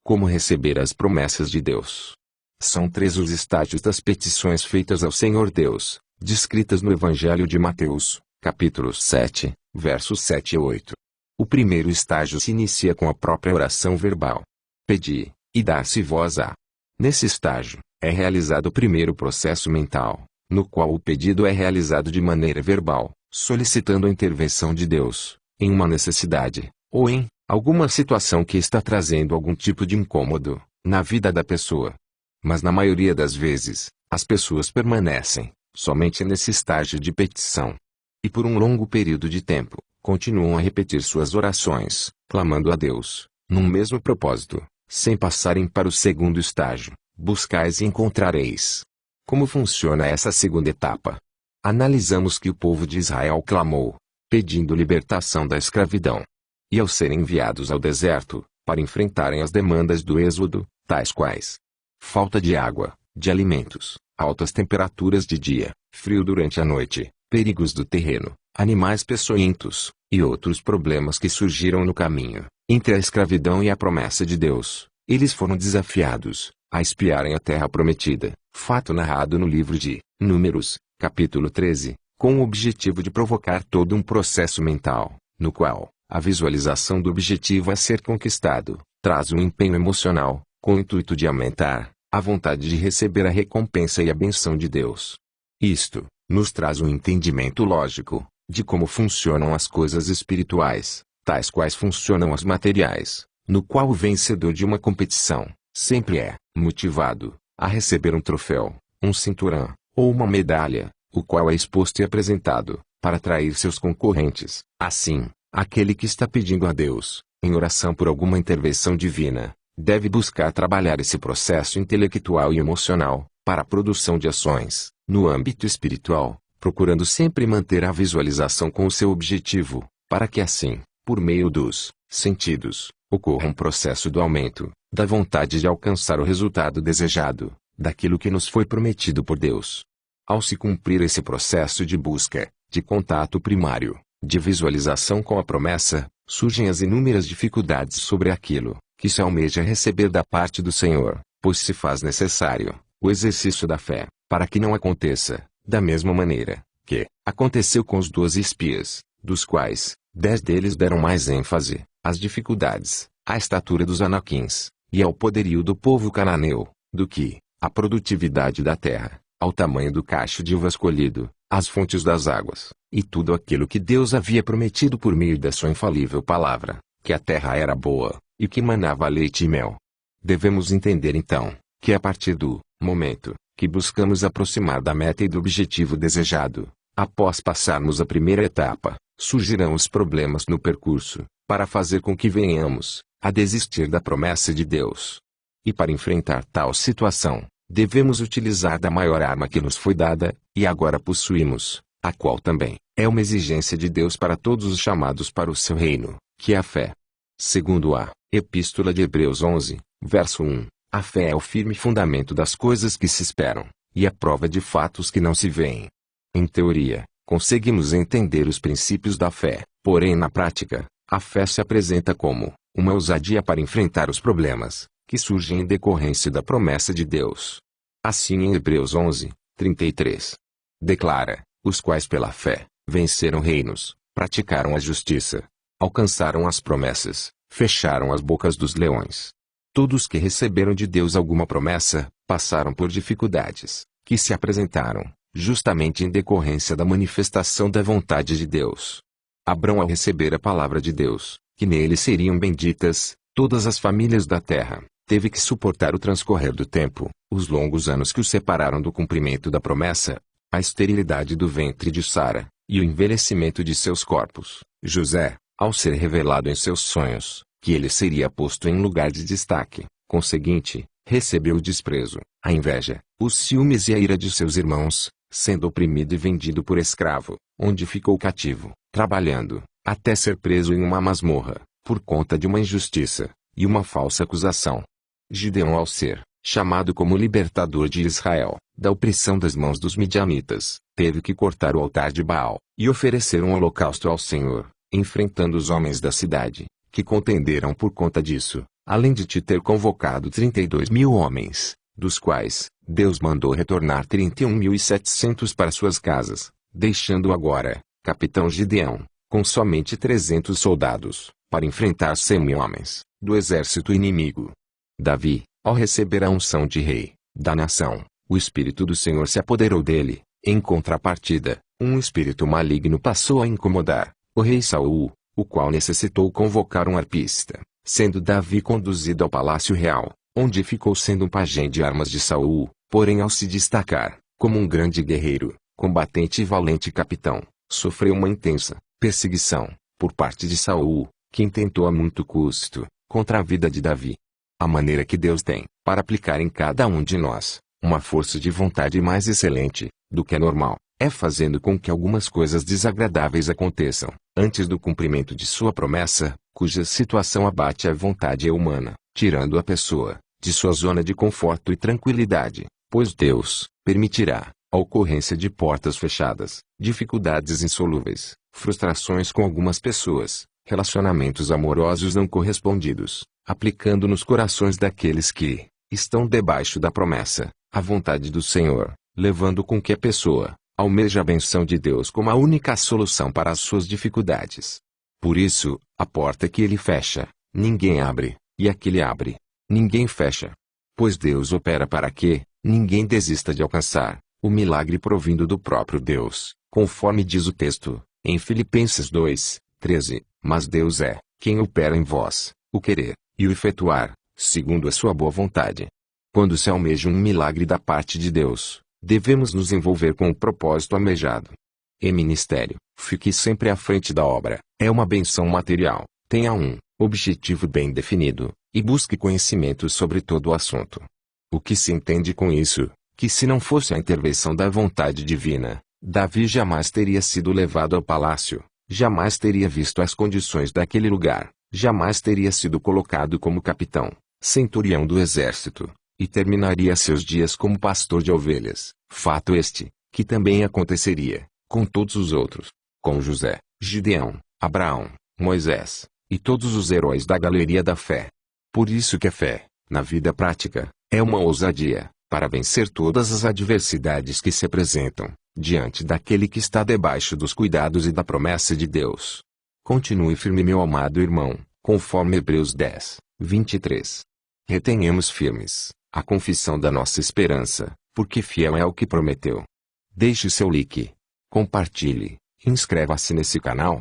Como receber as promessas de Deus? São 3 os estágios das petições feitas ao Senhor Deus, descritas no Evangelho de Mateus, capítulo 7, versos 7 e 8. O primeiro estágio se inicia com a própria oração verbal. Pedi, e dar-se-vos-á. Nesse estágio, é realizado o primeiro processo mental, no qual o pedido é realizado de maneira verbal, solicitando a intervenção de Deus, em uma necessidade, ou em alguma situação que está trazendo algum tipo de incômodo na vida da pessoa. Mas na maioria das vezes, as pessoas permanecem somente nesse estágio de petição. E por um longo período de tempo, continuam a repetir suas orações, clamando a Deus, num mesmo propósito, sem passarem para o segundo estágio: buscais e encontrareis. Como funciona essa segunda etapa? Analisamos que o povo de Israel clamou, pedindo libertação da escravidão. E ao serem enviados ao deserto, para enfrentarem as demandas do êxodo, tais quais falta de água, de alimentos, altas temperaturas de dia, frio durante a noite, perigos do terreno, animais peçonhentos, e outros problemas que surgiram no caminho, entre a escravidão e a promessa de Deus, eles foram desafiados a espiarem a terra prometida, fato narrado no livro de Números, capítulo 13, com o objetivo de provocar todo um processo mental, no qual a visualização do objetivo a ser conquistado traz um empenho emocional, com o intuito de aumentar a vontade de receber a recompensa e a benção de Deus. Isto nos traz um entendimento lógico de como funcionam as coisas espirituais, tais quais funcionam as materiais, no qual o vencedor de uma competição sempre é motivado a receber um troféu, um cinturão, ou uma medalha, o qual é exposto e apresentado para atrair seus concorrentes. Assim, aquele que está pedindo a Deus, em oração por alguma intervenção divina, deve buscar trabalhar esse processo intelectual e emocional, para a produção de ações, no âmbito espiritual, procurando sempre manter a visualização com o seu objetivo, para que assim, por meio dos sentidos, ocorra um processo do aumento da vontade de alcançar o resultado desejado, daquilo que nos foi prometido por Deus. Ao se cumprir esse processo de busca, de contato primário, de visualização com a promessa, surgem as inúmeras dificuldades sobre aquilo que se almeja receber da parte do Senhor, pois se faz necessário o exercício da fé, para que não aconteça, da mesma maneira que aconteceu com os 12 espias, dos quais 10 deles deram mais ênfase às dificuldades, à estatura dos anaquins, e ao poderio do povo cananeu, do que à produtividade da terra, ao tamanho do cacho de uva escolhido, às fontes das águas, e tudo aquilo que Deus havia prometido por meio da sua infalível palavra, que a terra era boa, e que manava leite e mel. Devemos entender então, que a partir do momento que buscamos aproximar da meta e do objetivo desejado, após passarmos a primeira etapa, surgirão os problemas no percurso, para fazer com que venhamos a desistir da promessa de Deus. E para enfrentar tal situação, devemos utilizar da maior arma que nos foi dada, e agora possuímos, a qual também é uma exigência de Deus para todos os chamados para o seu reino, que é a fé. Segundo a Epístola de Hebreus 11, verso 1, a fé é o firme fundamento das coisas que se esperam, e a prova de fatos que não se veem. Em teoria, conseguimos entender os princípios da fé, porém na prática, a fé se apresenta como uma ousadia para enfrentar os problemas que surgem em decorrência da promessa de Deus. Assim em Hebreus 11, 33, declara, os quais pela fé venceram reinos, praticaram a justiça, alcançaram as promessas, fecharam as bocas dos leões. Todos que receberam de Deus alguma promessa, passaram por dificuldades, que se apresentaram, justamente em decorrência da manifestação da vontade de Deus. Abrão, ao receber a palavra de Deus, que nele seriam benditas todas as famílias da terra, teve que suportar o transcorrer do tempo, os longos anos que o separaram do cumprimento da promessa, a esterilidade do ventre de Sara, e o envelhecimento de seus corpos. José, ao ser revelado em seus sonhos, que ele seria posto em lugar de destaque, conseguinte, recebeu o desprezo, a inveja, os ciúmes e a ira de seus irmãos, sendo oprimido e vendido por escravo, onde ficou cativo, trabalhando, até ser preso em uma masmorra, por conta de uma injustiça e uma falsa acusação. Gideão, ao ser chamado como libertador de Israel, da opressão das mãos dos midianitas, teve que cortar o altar de Baal, e oferecer um holocausto ao Senhor, enfrentando os homens da cidade, que contenderam por conta disso, além de te ter convocado 32.000 homens, dos quais Deus mandou retornar 31.700 para suas casas, deixando agora, capitão Gideão, com somente 300 soldados, para enfrentar 100.000 homens, do exército inimigo. Davi, ao receber a unção de rei da nação, o Espírito do Senhor se apoderou dele. Em contrapartida, um espírito maligno passou a incomodar o rei Saul, o qual necessitou convocar um arpista, sendo Davi conduzido ao palácio real, onde ficou sendo um pajem de armas de Saul, porém ao se destacar, como um grande guerreiro, combatente e valente capitão, sofreu uma intensa perseguição, por parte de Saul, que intentou a muito custo, contra a vida de Davi. A maneira que Deus tem, para aplicar em cada um de nós, uma força de vontade mais excelente, do que é normal, é fazendo com que algumas coisas desagradáveis aconteçam, antes do cumprimento de sua promessa, cuja situação abate a vontade humana, tirando a pessoa de sua zona de conforto e tranquilidade, pois Deus permitirá a ocorrência de portas fechadas, dificuldades insolúveis, frustrações com algumas pessoas, relacionamentos amorosos não correspondidos, aplicando nos corações daqueles que estão debaixo da promessa, a vontade do Senhor, levando com que a pessoa almeje a benção de Deus como a única solução para as suas dificuldades. Por isso, a porta que ele fecha, ninguém abre, e a que ele abre, ninguém fecha. Pois Deus opera para que ninguém desista de alcançar o milagre provindo do próprio Deus, conforme diz o texto, em Filipenses 2:13, mas Deus é quem opera em vós, o querer e o efetuar, segundo a sua boa vontade. Quando se almeja um milagre da parte de Deus, devemos nos envolver com o propósito almejado. Em ministério, fique sempre à frente da obra, é uma benção material, tenha um objetivo bem definido, e busque conhecimento sobre todo o assunto. O que se entende com isso? Que se não fosse a intervenção da vontade divina, Davi jamais teria sido levado ao palácio, jamais teria visto as condições daquele lugar, jamais teria sido colocado como capitão, centurião do exército, e terminaria seus dias como pastor de ovelhas, fato este, que também aconteceria com todos os outros, com José, Gideão, Abraão, Moisés, e todos os heróis da galeria da fé. Por isso que a fé, na vida prática, é uma ousadia, para vencer todas as adversidades que se apresentam, diante daquele que está debaixo dos cuidados e da promessa de Deus. Continue firme, meu amado irmão, conforme Hebreus 10:23. Retenhamos firmes a confissão da nossa esperança, porque fiel é o que prometeu. Deixe seu like, compartilhe, inscreva-se nesse canal,